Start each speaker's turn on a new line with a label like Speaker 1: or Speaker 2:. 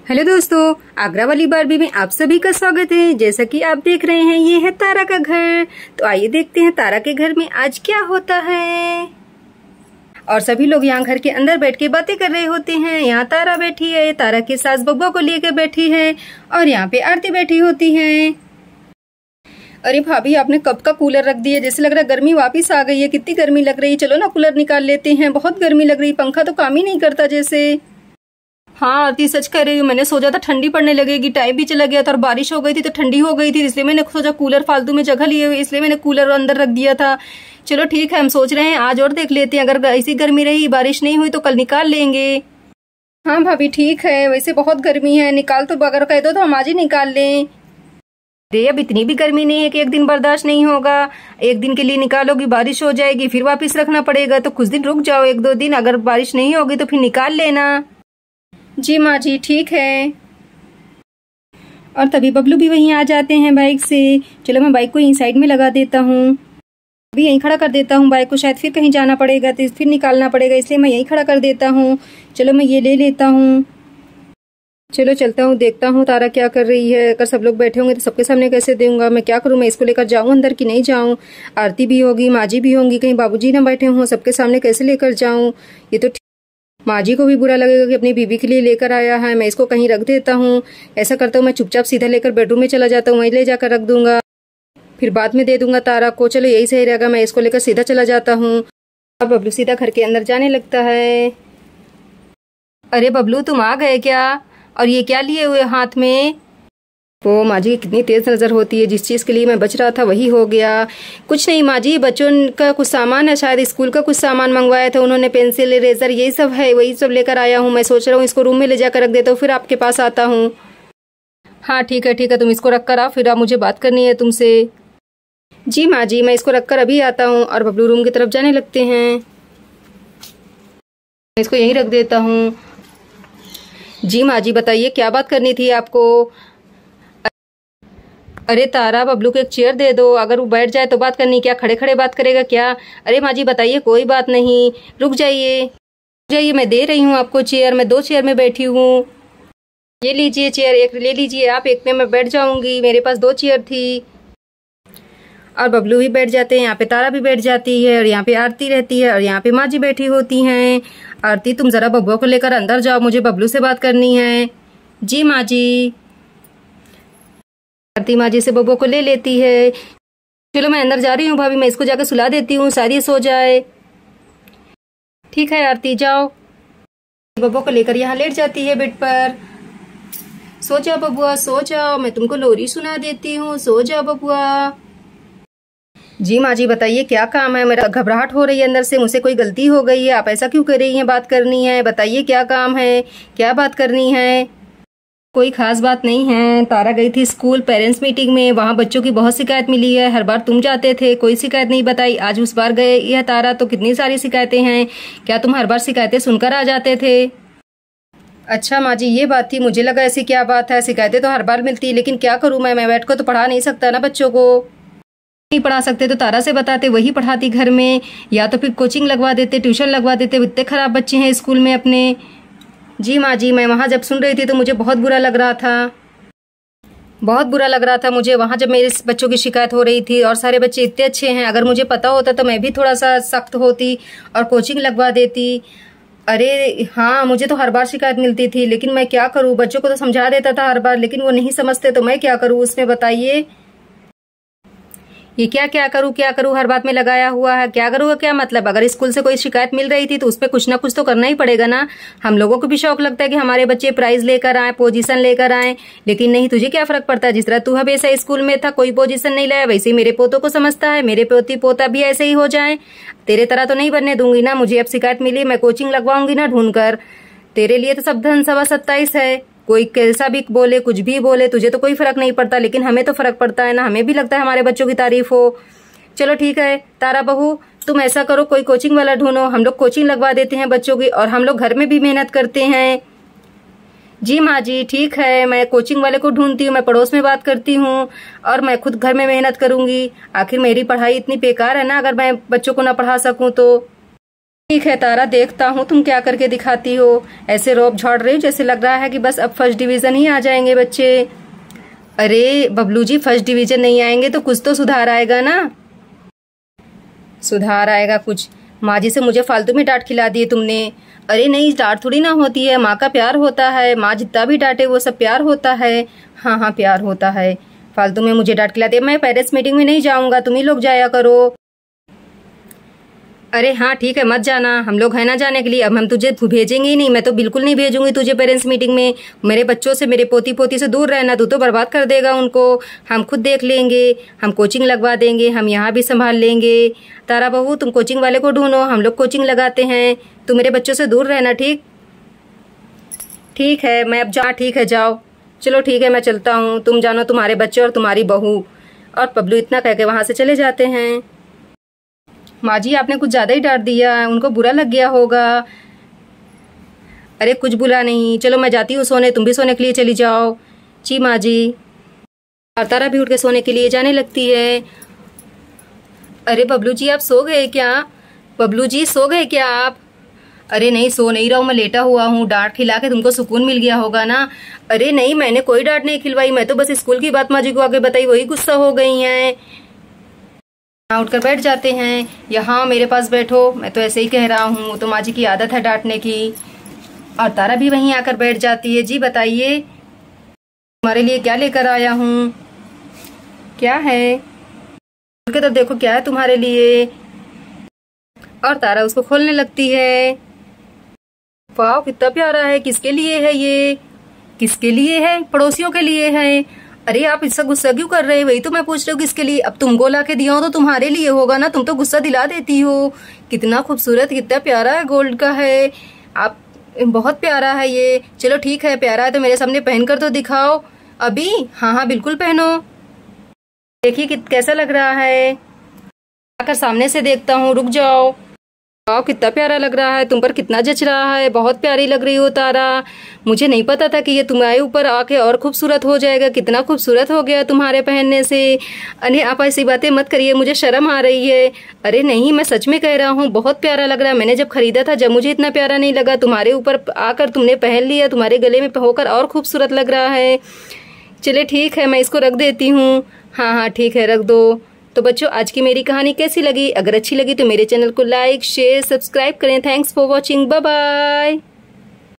Speaker 1: Hello दोस्तों, आगरा वाली Barbie में आप सभी का स्वागत है। जैसा कि आप देख रहे हैं, ये है तारा का घर। तो आइए देखते हैं तारा के घर में आज क्या होता है। और सभी लोग यहाँ घर के अंदर बैठ के बातें कर रहे होते हैं। यहाँ तारा बैठी है, तारा की सास बब्बा को लेकर बैठी है और यहाँ पे आरती बैठी होती है। अरे भाभी, आपने कब का कूलर रख दिया? जैसे लग रहा है गर्मी वापस आ गई है। कितनी गर्मी लग रही है। चलो ना कूलर निकाल लेते हैं, बहुत गर्मी लग रही। पंखा तो काम ही नहीं करता जैसे। हाँ आरती, सच कह रही हूँ। मैंने सोचा था ठंडी पड़ने लगेगी, टाइम भी चला गया था और बारिश हो गई थी तो ठंडी हो गई थी, इसलिए मैंने सोचा कूलर फालतू में जगह लिए हुए, इसलिए मैंने कूलर अंदर रख दिया था। चलो ठीक है, हम सोच रहे हैं आज और देख लेते हैं। अगर ऐसी गर्मी रही, बारिश नहीं हुई तो कल निकाल लेंगे। हाँ भाभी ठीक है, वैसे बहुत गर्मी है। निकाल तो अगर कह दो तो हम आज ही निकाल लें। अरे अब इतनी भी गर्मी नहीं है कि एक दिन बर्दाश्त नहीं होगा। एक दिन के लिए निकालोगी, बारिश हो जाएगी, फिर वापस रखना पड़ेगा। तो कुछ दिन रुक जाओ, एक दो दिन। अगर बारिश नहीं होगी तो फिर निकाल लेना। जी माँ जी ठीक है। और तभी बबलू भी वहीं आ जाते हैं बाइक से। चलो मैं बाइक को यहीं साइड में लगा देता हूँ, अभी यहीं खड़ा कर देता हूँ बाइक को। शायद फिर कहीं जाना पड़ेगा तो फिर निकालना पड़ेगा, इसलिए मैं यहीं खड़ा कर देता हूँ। चलो मैं ये ले लेता हूँ। चलो चलता हूँ, देखता हूँ तारा क्या कर रही है। अगर सब लोग बैठे होंगे तो सबके सामने कैसे दूंगा। मैं क्या करूँ, मैं इसको लेकर जाऊँ अंदर कि नहीं जाऊँ। आरती भी होगी, माँ जी भी होंगी, कहीं बाबूजी ना बैठे हों, सबके सामने कैसे लेकर जाऊँ। ये तो माँ जी को भी बुरा लगेगा कि अपनी बीबी के लिए लेकर आया है। मैं इसको कहीं रख देता हूँ। ऐसा करता हूँ, मैं चुपचाप सीधा लेकर बेडरूम में चला जाता हूँ, वहीं ले जाकर रख दूंगा, फिर बाद में दे दूंगा तारा को। चलो यही सही रहेगा, मैं इसको लेकर सीधा चला जाता हूँ। अब बबलू सीधा घर के अंदर जाने लगता है। अरे बबलू, तुम आ गए क्या? और ये क्या लिए हुए हाथ में? वो माँ जी कितनी तेज नजर होती है। जिस चीज के लिए मैं बच रहा था वही हो गया। कुछ नहीं माँ जी, बच्चों का कुछ सामान है, शायद स्कूल का कुछ सामान मंगवाया था उन्होंने, पेंसिल इरेजर यही सब है, वही सब लेकर आया हूँ। मैं सोच रहा हूँ इसको रूम में ले जाकर रख देता हूँ, फिर आपके पास आता हूँ। हाँ ठीक है ठीक है, तुम इसको रख कर आओ, फिर आप मुझे बात करनी है तुमसे। जी माँ जी, मैं इसको रख कर अभी आता हूँ। और बबलू रूम की तरफ जाने लगते हैं। मैं इसको यहीं रख देता हूँ। जी माँ जी बताइए, क्या बात करनी थी आपको? अरे तारा, बबलू को एक चेयर दे दो, अगर वो बैठ जाए तो बात करनी, क्या खड़े खड़े बात करेगा क्या? अरे माँ जी बताइए, कोई बात नहीं, रुक जाइए जाइए, मैं दे रही हूँ आपको चेयर। मैं 2 चेयर में बैठी हूँ, ये लीजिए चेयर, एक ले लीजिए आप, एक में मैं बैठ जाऊंगी। मेरे पास 2 चेयर थी। और बबलू भी बैठ जाते हैं, यहाँ पे तारा भी बैठ जाती है, और यहाँ पे आरती रहती है, और यहाँ पे माँ जी बैठी होती हैं। आरती, तुम जरा बब्बू को लेकर अंदर जाओ, मुझे बबलू से बात करनी है। जी माँ जी। आरती माँ जी से बब्बू को ले लेती है। चलो मैं अंदर जा रही हूँ भाभी, मैं इसको जाकर सुला देती हूँ, शायद ये सो जाए। ठीक है आरती, जाओ। बब्बू को लेकर यहाँ लेट जाती है बेड पर। सो जाओ बबुआ, सो जाओ, मैं तुमको लोरी सुना देती हूँ, सो जाओ बबुआ। जी माँ जी बताइए, क्या काम है? मेरा घबराहट हो रही है अंदर से, मुझसे कोई गलती हो गई है? आप ऐसा क्यों कर रही हैं? बात करनी है, बताइए क्या काम है, क्या बात करनी है? कोई खास बात नहीं है। तारा गई थी स्कूल पेरेंट्स मीटिंग में, वहाँ बच्चों की बहुत शिकायत मिली है। हर बार तुम जाते थे, कोई शिकायत नहीं बताई, आज उस बार गए यह तारा तो कितनी सारी शिकायतें हैं। क्या तुम हर बार शिकायतें सुनकर आ जाते थे? अच्छा माँ जी, ये बात थी, मुझे लगा ऐसी क्या बात है। शिकायतें तो हर बार मिलती, लेकिन क्या करूँ मैं बैठ कर तो पढ़ा नहीं सकता ना बच्चों को। नहीं पढ़ा सकते तो तारा से बताते, वही पढ़ाती घर में, या तो फिर कोचिंग लगवा देते, ट्यूशन लगवा देते। इतने खराब बच्चे हैं स्कूल में अपने। जी माँ जी, मैं वहाँ जब सुन रही थी तो मुझे बहुत बुरा लग रहा था, बहुत बुरा लग रहा था मुझे वहाँ जब मेरे बच्चों की शिकायत हो रही थी। और सारे बच्चे इतने अच्छे हैं, अगर मुझे पता होता तो मैं भी थोड़ा सा सख्त होती और कोचिंग लगवा देती। अरे हाँ, मुझे तो हर बार शिकायत मिलती थी, लेकिन मैं क्या करूँ, बच्चों को तो समझा देता था हर बार, लेकिन वो नहीं समझते, तो मैं क्या करूँ उसमें, बताइए। ये क्या क्या करूँ, हर बात में लगाया हुआ है। क्या करूँ क्या मतलब? अगर स्कूल से कोई शिकायत मिल रही थी तो उस पर कुछ ना कुछ तो करना ही पड़ेगा ना। हम लोगों को भी शौक लगता है कि हमारे बच्चे प्राइज लेकर आए, पोजीशन लेकर आए, लेकिन नहीं, तुझे क्या फर्क पड़ता है? जिस तरह तू हमेशा स्कूल में था, कोई पोजीशन नहीं लाया, वैसे ही मेरे पोतों को समझता है, मेरे पोती पोता भी ऐसे ही हो जाए। तेरे तरह तो नहीं बनने दूंगी ना। मुझे अब शिकायत मिली, मैं कोचिंग लगवाऊंगी ना ढूंढ कर। तेरे लिए तो सब धन 27 है, कोई कैसा भी बोले, कुछ भी बोले, तुझे तो कोई फर्क नहीं पड़ता, लेकिन हमें तो फर्क पड़ता है ना। हमें भी लगता है हमारे बच्चों की तारीफ हो। चलो ठीक है तारा बहू, तुम ऐसा करो, कोई कोचिंग वाला ढूंढो, हम लोग कोचिंग लगवा देते हैं बच्चों की, और हम लोग घर में भी मेहनत करते हैं। जी माँ जी ठीक है, मैं कोचिंग वाले को ढूंढती हूँ, मैं पड़ोस में बात करती हूँ, और मैं खुद घर में मेहनत करूंगी। आखिर मेरी पढ़ाई इतनी बेकार है ना, अगर मैं बच्चों को ना पढ़ा सकूं तो। ठीक है तारा, देखता हूँ तुम क्या करके दिखाती हो। ऐसे रोब झाड़ रही हो जैसे लग रहा है कि बस अब फर्स्ट डिवीजन ही आ जाएंगे बच्चे। अरे बबलू जी, फर्स्ट डिवीजन नहीं आएंगे तो कुछ तो सुधार आएगा ना। सुधार आएगा कुछ? माँ जी से मुझे फालतू में डांट खिला दिए तुमने। अरे नहीं, डांट थोड़ी ना होती है, माँ का प्यार होता है। माँ जितना भी डांटे वो सब प्यार होता है। हाँ हाँ, प्यार होता है। फालतू में मुझे डांट खिला दिया। मैं पेरेंट्स मीटिंग में नहीं जाऊंगा, तुम ही लोग जाया करो। अरे हाँ ठीक है, मत जाना, हम लोग है ना जाने के लिए। अब हम तुझे भेजेंगे ही नहीं, मैं तो बिल्कुल नहीं भेजूंगी तुझे पेरेंट्स मीटिंग में। मेरे बच्चों से, मेरे पोती पोती से दूर रहना, तू तो बर्बाद कर देगा उनको। हम खुद देख लेंगे, हम कोचिंग लगवा देंगे, हम यहाँ भी संभाल लेंगे। तारा बहू, तुम कोचिंग वाले को ढूंढो, हम लोग कोचिंग लगाते हैं। तू मेरे बच्चों से दूर रहना, ठीक? ठीक है, मैं अब ठीक है, जाओ। चलो ठीक है, मैं चलता हूँ, तुम जानो, तुम्हारे बच्चे और तुम्हारी बहू। और बबलू इतना कह के वहां से चले जाते हैं। माँ जी, आपने कुछ ज्यादा ही डांट दिया, उनको बुरा लग गया होगा। अरे कुछ बुरा नहीं, चलो मैं जाती हूँ सोने, तुम भी सोने के लिए चली जाओ। जी माँ जी। और तारा भी उठ के सोने के लिए जाने लगती है। अरे बबलू जी, आप सो गए क्या? बबलू जी, सो गए क्या आप? अरे नहीं, सो नहीं रहा हूँ, मैं लेटा हुआ हूँ। डांट खिला के तुमको सुकून मिल गया होगा ना। अरे नहीं, मैंने कोई डांट नहीं खिलवाई, मैं तो बस स्कूल की बात माँ जी को आगे बताई, वही गुस्सा हो गई हैं। उठकर बैठ जाते हैं। यहाँ मेरे पास बैठो, मैं तो ऐसे ही कह रहा हूँ, तो माँ जी की आदत है डांटने की। और तारा भी वहीं आकर बैठ जाती है। जी बताइए, तुम्हारे लिए क्या लेकर आया हूँ? क्या है? खोल के तो देखो, क्या है तुम्हारे लिए। और तारा उसको खोलने लगती है। वाह, कितना प्यारा है। किसके लिए है ये? किसके लिए है? पड़ोसियों के लिए है। अरे आप इससे गुस्सा क्यों कर रहे हैं? वही तो मैं पूछ रही हूँ, किसके लिए? अब तुमको ला के दिया हो तो तुम्हारे लिए होगा ना, तुम तो गुस्सा दिला देती हो। कितना खूबसूरत, कितना प्यारा है, गोल्ड का है। आप, बहुत प्यारा है ये। चलो ठीक है, प्यारा है तो मेरे सामने पहन कर तो दिखाओ अभी। हाँ हाँ बिल्कुल पहनो, देखिए कैसा लग रहा है। आकर सामने से देखता हूँ, रुक जाओ। वाह, कितना प्यारा लग रहा है, तुम पर कितना जच रहा है, बहुत प्यारी लग रही हो तारा। मुझे नहीं पता था कि ये तुम्हारे ऊपर आके और खूबसूरत हो जाएगा। कितना खूबसूरत हो गया तुम्हारे पहनने से। अरे आप ऐसी बातें मत करिए, मुझे शर्म आ रही है। अरे नहीं, मैं सच में कह रहा हूँ, बहुत प्यारा लग रहा है। मैंने जब खरीदा था, जब मुझे इतना प्यारा नहीं लगा, तुम्हारे ऊपर आकर तुमने पहन लिया, तुम्हारे गले में होकर और खूबसूरत लग रहा है। चले ठीक है, मैं इसको रख देती हूँ। हाँ हाँ ठीक है, रख दो। तो बच्चों, आज की मेरी कहानी कैसी लगी? अगर अच्छी लगी तो मेरे चैनल को लाइक, शेयर, सब्सक्राइब करें। Thanks for watching, bye bye.